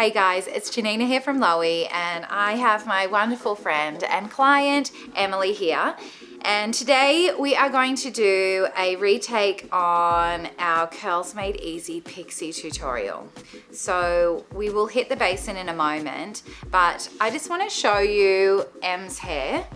Hey guys, it's Jonina here from Lowy, and I have my wonderful friend and client Emily here. And today we are going to do a retake on our Curls Made Easy Pixie tutorial. So we will hit the basin in a moment, but I just want to show you Em's hair.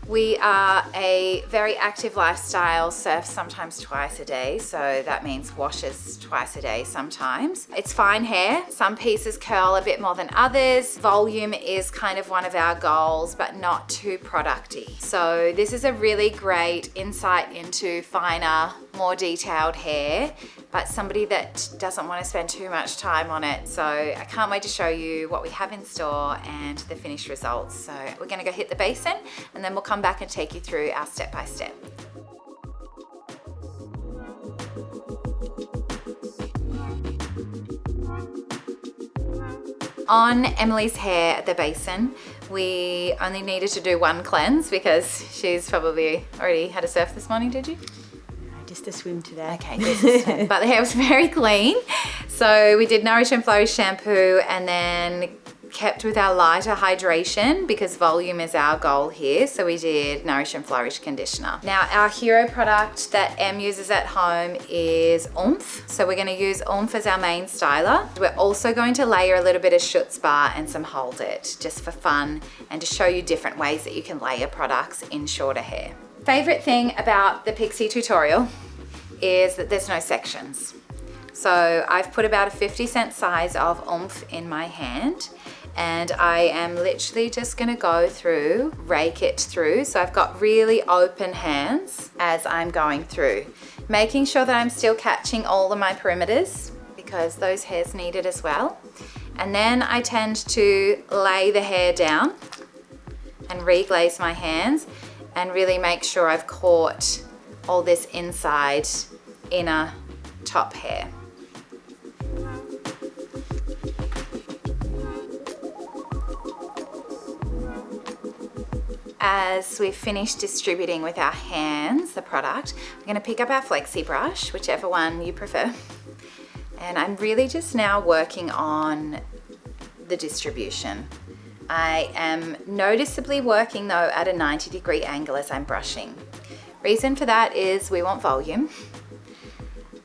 We are a very active lifestyle, surfs sometimes twice a day, so that means washes twice a day sometimes. It's fine hair. Some pieces curl a bit more than others. Volume is kind of one of our goals, but not too producty. So this is a really great insight into finer, more detailed hair, but somebody that doesn't want to spend too much time on it. So I can't wait to show you what we have in store and the finished results. So we're gonna go hit the basin and then we'll come back and take you through our step-by-step. On Emily's hair at the basin, we only needed to do one cleanse because she's probably already had a surf this morning, did you? Just a swim today. Okay, just a swim. But the hair was very clean. So we did Nourish and Flourish shampoo and then kept with our lighter hydration because volume is our goal here. So we did Nourish and Flourish conditioner. Now our hero product that Em uses at home is Oomph. So we're gonna use Oomph as our main styler. We're also going to layer a little bit of Schutz Bar and some Hold It just for fun and to show you different ways that you can layer products in shorter hair. Favorite thing about the Pixie tutorial is that there's no sections. So I've put about a 50-cent size of Oomph in my hand and I am literally just gonna go through, rake it through. So I've got really open hands as I'm going through, making sure that I'm still catching all of my perimeters because those hairs need it as well. And then I tend to lay the hair down and reglaze my hands and really make sure I've caught all this inside inner top hair. As we finish distributing with our hands the product, we're going to pick up our flexi brush, whichever one you prefer. And I'm really just now working on the distribution. I am noticeably working though at a 90-degree angle as I'm brushing. Reason for that is we want volume,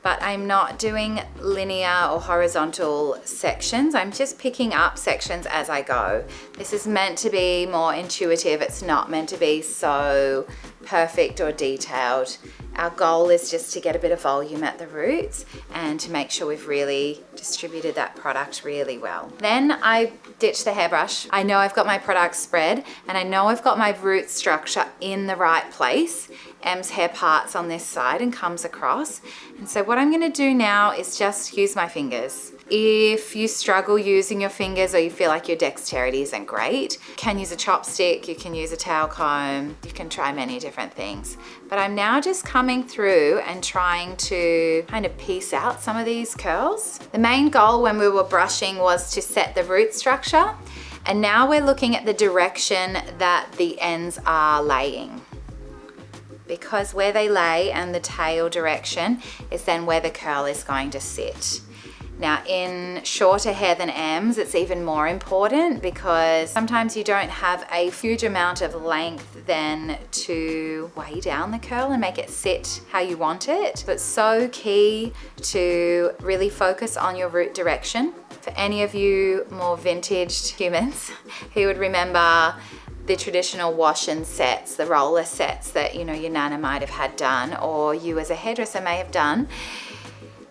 but I'm not doing linear or horizontal sections. I'm just picking up sections as I go. This is meant to be more intuitive. It's not meant to be so perfect or detailed. Our goal is just to get a bit of volume at the roots and to make sure we've really distributed that product really well. Then I ditch the hairbrush. I know I've got my product spread and I know I've got my root structure in the right place. Em's hair parts on this side and comes across. And so what I'm gonna do now is just use my fingers. If you struggle using your fingers or you feel like your dexterity isn't great, you can use a chopstick, you can use a tail comb, you can try many different things. But I'm now just coming through and trying to kind of piece out some of these curls. The main goal when we were brushing was to set the root structure, and now we're looking at the direction that the ends are laying. Because where they lay and the tail direction is then where the curl is going to sit. Now in shorter hair than Em's, it's even more important because sometimes you don't have a huge amount of length then to weigh down the curl and make it sit how you want it. So it's so key to really focus on your root direction. For any of you more vintage humans who would remember the traditional wash and sets, the roller sets that your nana might have had done or you as a hairdresser may have done,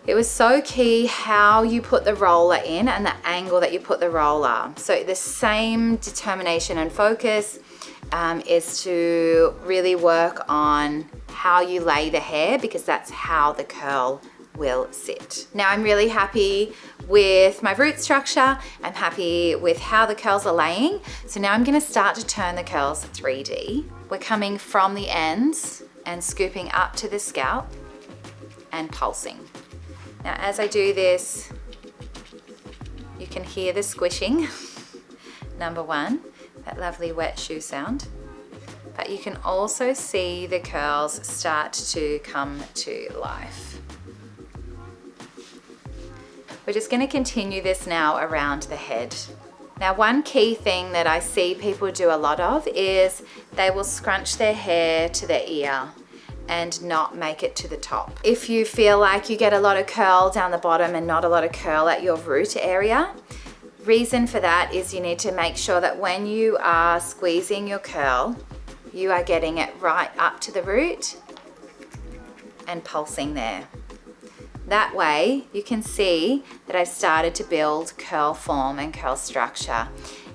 it was so key how you put the roller in and the angle that you put the roller. So the same determination and focus is to really work on how you lay the hair because that's how the curl will sit. Now I'm really happy with my root structure. I'm happy with how the curls are laying. So now I'm gonna start to turn the curls 3D. We're coming from the ends and scooping up to the scalp and pulsing. Now as I do this, you can hear the squishing, number one, that lovely wet shoe sound. But you can also see the curls start to come to life. We're just going to continue this now around the head. Now, one key thing that I see people do a lot of is they will scrunch their hair to their ear and not make it to the top. If you feel like you get a lot of curl down the bottom and not a lot of curl at your root area, reason for that is you need to make sure that when you are squeezing your curl, you are getting it right up to the root and pulsing there. That way you can see that I've started to build curl form and curl structure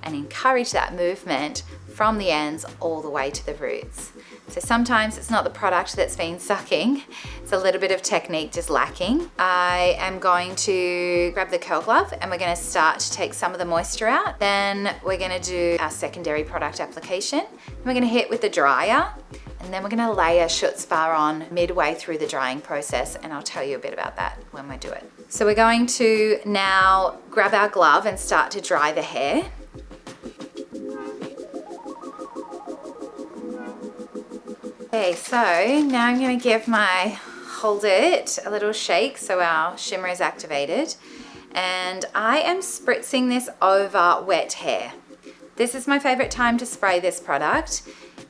and encourage that movement from the ends all the way to the roots. So sometimes it's not the product that's been sucking, it's a little bit of technique just lacking. I am going to grab the curl glove and we're going to start to take some of the moisture out. Then we're going to do our secondary product application. We're going to hit with the dryer. And then we're going to layer Schutz Bar on midway through the drying process, and I'll tell you a bit about that when we do it. So we're going to now grab our glove and start to dry the hair. Okay, so now I'm going to give my hold it a little shake so our shimmer is activated. And I am spritzing this over wet hair. This is my favorite time to spray this product.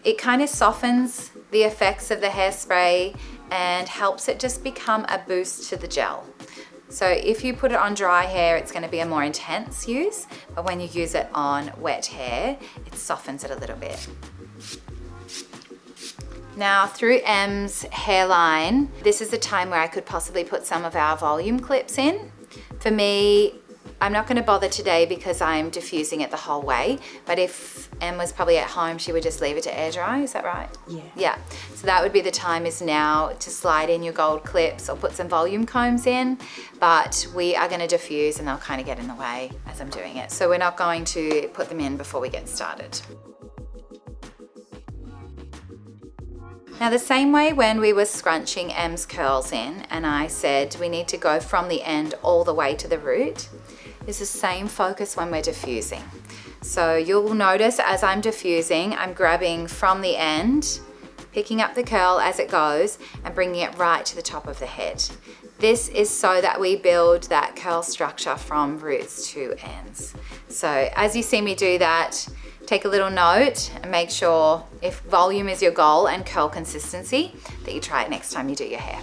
It kind of softens the effects of the hairspray and helps it just become a boost to the gel. So if you put it on dry hair, it's going to be a more intense use, but when you use it on wet hair, it softens it a little bit. Now through M's hairline, this is the time where I could possibly put some of our volume clips in. For me, I'm not going to bother today because I'm diffusing it the whole way, but if Em was probably at home, she would just leave it to air dry, is that right? Yeah. Yeah, so that would be the time is now to slide in your gold clips or put some volume combs in, but we are going to diffuse and they'll kind of get in the way as I'm doing it. So we're not going to put them in before we get started. Now the same way when we were scrunching Em's curls in and I said we need to go from the end all the way to the root, is the same focus when we're diffusing. So you'll notice as I'm diffusing, I'm grabbing from the end, picking up the curl as it goes and bringing it right to the top of the head. This is so that we build that curl structure from roots to ends. So as you see me do that, take a little note and make sure if volume is your goal and curl consistency, that you try it next time you do your hair.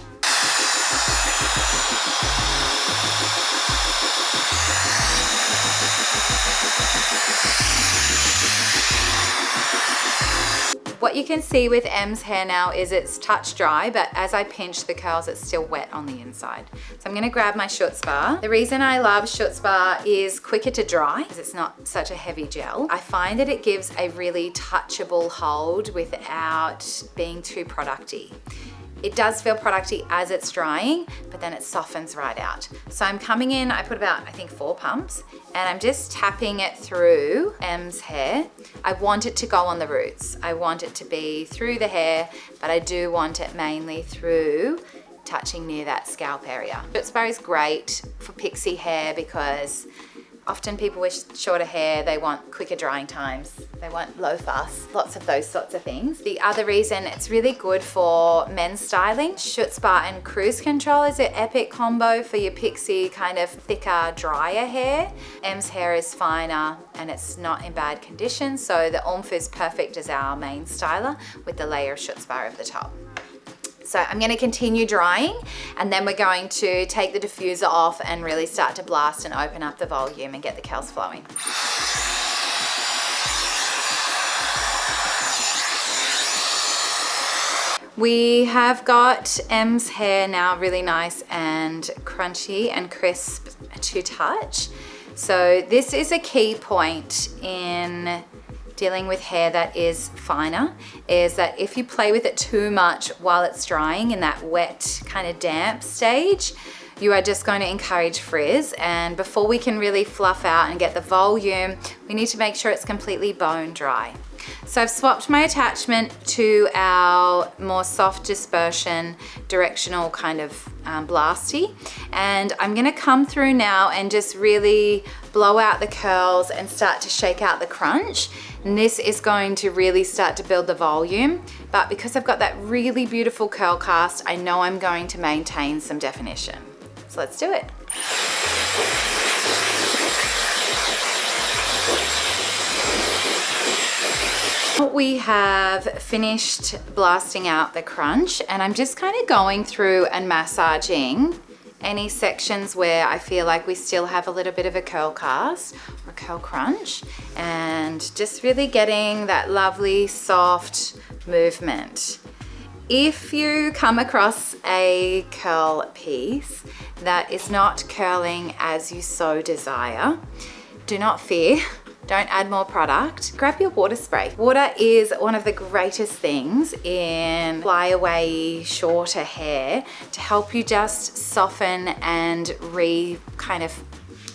What you can see with Em's hair now is it's touch dry, but as I pinch the curls, it's still wet on the inside. So I'm gonna grab my Schutz Bar. The reason I love Schutz Bar is quicker to dry, because it's not such a heavy gel. I find that it gives a really touchable hold without being too producty. It does feel producty as it's drying, but then it softens right out. So I'm coming in, I put about, I think 4 pumps, and I'm just tapping it through Em's hair. I want it to go on the roots. I want it to be through the hair, but I do want it mainly through touching near that scalp area. Schutz Bar is great for pixie hair because often people with shorter hair, they want quicker drying times. They want low fuss, lots of those sorts of things. The other reason it's really good for men's styling, Schutz Bar and Cruise Control is an epic combo for your pixie kind of thicker, drier hair. Em's hair is finer and it's not in bad condition, so the oomph is perfect as our main styler with the layer of Schutz Bar over the top. So I'm going to continue drying and then we're going to take the diffuser off and really start to blast and open up the volume and get the curls flowing. We have got Em's hair now really nice and crunchy and crisp to touch. So this is a key point in dealing with hair that is finer, is that if you play with it too much while it's drying in that wet kind of damp stage, you are just going to encourage frizz. And before we can really fluff out and get the volume, we need to make sure it's completely bone dry. So I've swapped my attachment to our more soft dispersion directional kind of blasty, and I'm gonna come through now and just really blow out the curls and start to shake out the crunch. And this is going to really start to build the volume, but because I've got that really beautiful curl cast, I know I'm going to maintain some definition. So let's do it. We have finished blasting out the crunch, and I'm just kind of going through and massaging any sections where I feel like we still have a little bit of a curl cast or curl crunch, and just really getting that lovely soft movement. If you come across a curl piece that is not curling as you so desire, do not fear. Don't add more product. Grab your water spray. Water is one of the greatest things in flyaway, shorter hair to help you just soften and kind of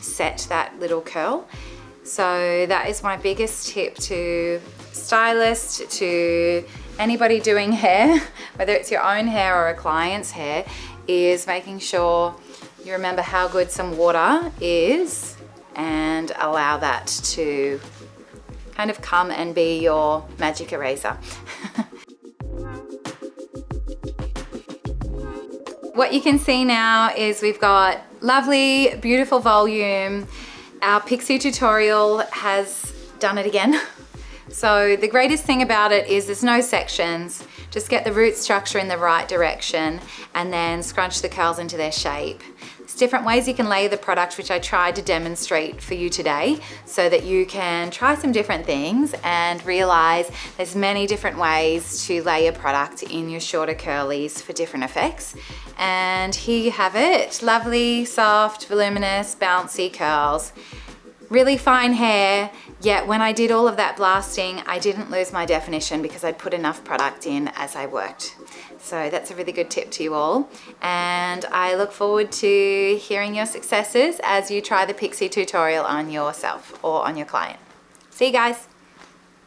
set that little curl. So that is my biggest tip to stylists, to anybody doing hair, whether it's your own hair or a client's hair, is making sure you remember how good some water is and allow that to kind of come and be your magic eraser. What you can see now is we've got lovely, beautiful volume. Our Pixie tutorial has done it again. So the greatest thing about it is there's no sections. Just get the root structure in the right direction and then scrunch the curls into their shape. There's different ways you can layer the product, which I tried to demonstrate for you today, so that you can try some different things and realize there's many different ways to layer product in your shorter curlies for different effects. And here you have it, lovely, soft, voluminous, bouncy curls. Really fine hair, yet when I did all of that blasting, I didn't lose my definition because I'd put enough product in as I worked. So that's a really good tip to you all. And I look forward to hearing your successes as you try the Pixie tutorial on yourself or on your client. See you guys.